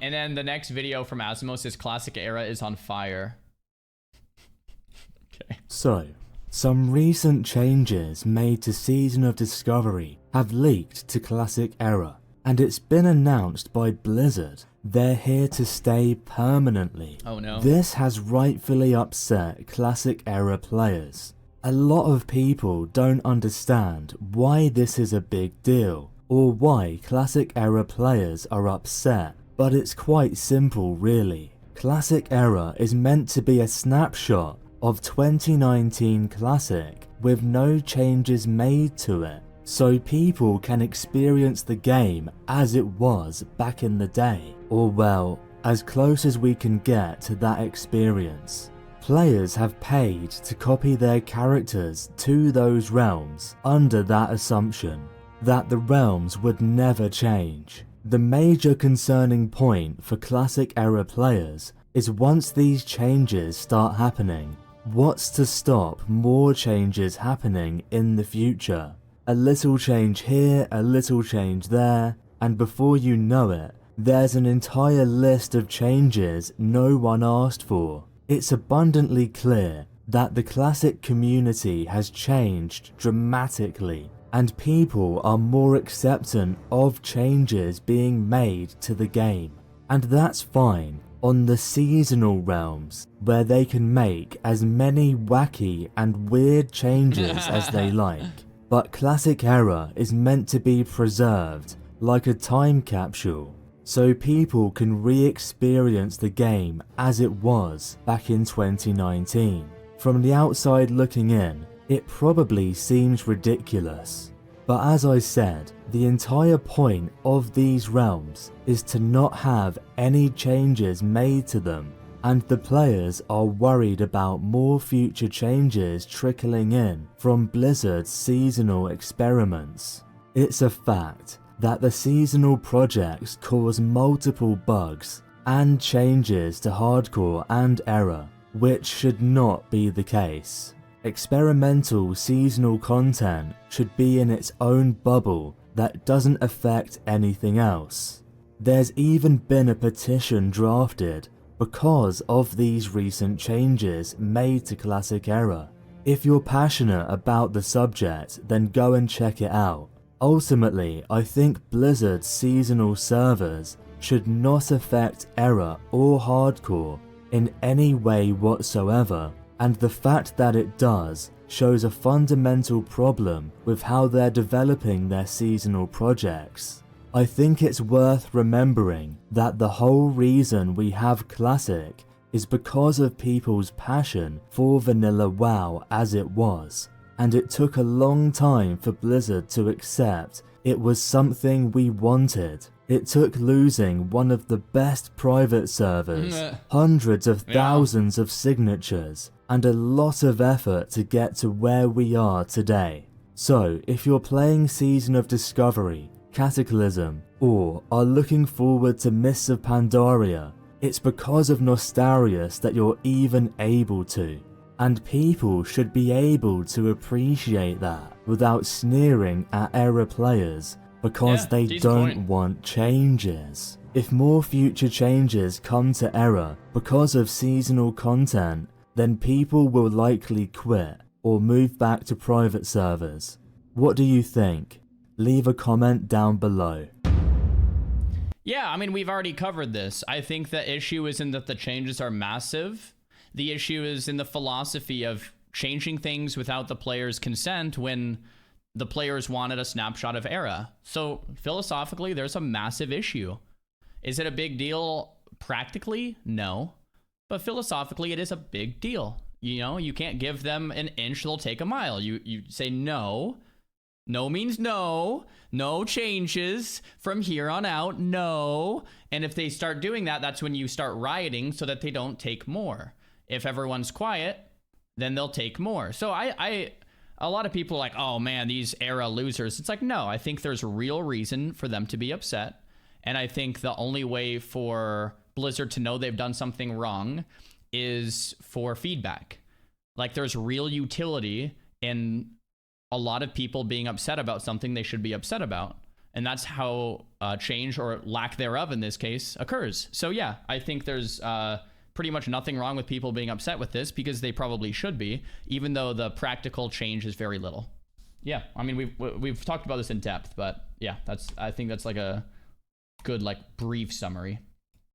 And then the next video from Asmos is Classic Era is on fire. Okay. So, some recent changes made to Season of Discovery have leaked to Classic Era, and it's been announced by Blizzard they're here to stay permanently. Oh no. This has rightfully upset Classic Era players. A lot of people don't understand why this is a big deal, or why Classic Era players are upset, but it's quite simple really. Classic Era is meant to be a snapshot of 2019 Classic with no changes made to it, so people can experience the game as it was back in the day, or well, as close as we can get to that experience. Players have paid to copy their characters to those realms under that assumption that the realms would never change. The major concerning point for Classic Era players is once these changes start happening, what's to stop more changes happening in the future? A little change here, a little change there, and before you know it, there's an entire list of changes no one asked for. It's abundantly clear that the Classic community has changed dramatically, and people are more acceptant of changes being made to the game. And that's fine on the seasonal realms, where they can make as many wacky and weird changes as they like. But Classic Era is meant to be preserved like a time capsule, so people can re-experience the game as it was back in 2019. From the outside looking in, it probably seems ridiculous. But as I said, the entire point of these realms is to not have any changes made to them, and the players are worried about more future changes trickling in from Blizzard's seasonal experiments. It's a fact that the seasonal projects cause multiple bugs and changes to hardcore and era, which should not be the case. Experimental seasonal content should be in its own bubble that doesn't affect anything else. There's even been a petition drafted because of these recent changes made to Classic Era. If you're passionate about the subject, then go and check it out. Ultimately, I think Blizzard's seasonal servers should not affect Era or Hardcore in any way whatsoever, and the fact that it does shows a fundamental problem with how they're developing their seasonal projects. I think it's worth remembering that the whole reason we have Classic is because of people's passion for Vanilla WoW as it was, and it took a long time for Blizzard to accept it was something we wanted. It took losing one of the best private servers, hundreds of thousands of signatures, and a lot of effort to get to where we are today. So, if you're playing Season of Discovery, Cataclysm, or are looking forward to Mists of Pandaria, it's because of Nostarius that you're even able to. And people should be able to appreciate that without sneering at Era players because they don't want changes. If more future changes come to Era because of seasonal content, then people will likely quit or move back to private servers. What do you think? Leave a comment down below. Yeah, I mean, we've already covered this. I think the issue isn't that the changes are massive. The issue is in the philosophy of changing things without the player's consent when the players wanted a snapshot of Era. So philosophically, there's a massive issue. Is it a big deal practically? No. But philosophically, it is a big deal. You know, you can't give them an inch, they'll take a mile. You say no. No means no. No changes from here on out. No. And if they start doing that, that's when you start rioting so that they don't take more. If everyone's quiet, then they'll take more. So a lot of people are like, oh man, these Era losers. It's like, no, I think there's a real reason for them to be upset. And I think the only way for Blizzard to know they've done something wrong is for feedback. Like there's real utility in a lot of people being upset about something they should be upset about. And that's how change, or lack thereof in this case, occurs. So yeah, I think there's pretty much nothing wrong with people being upset with this, because they probably should be, even though the practical change is very little. Yeah, I mean, we've talked about this in depth, but yeah, I think that's like a good, like, brief summary.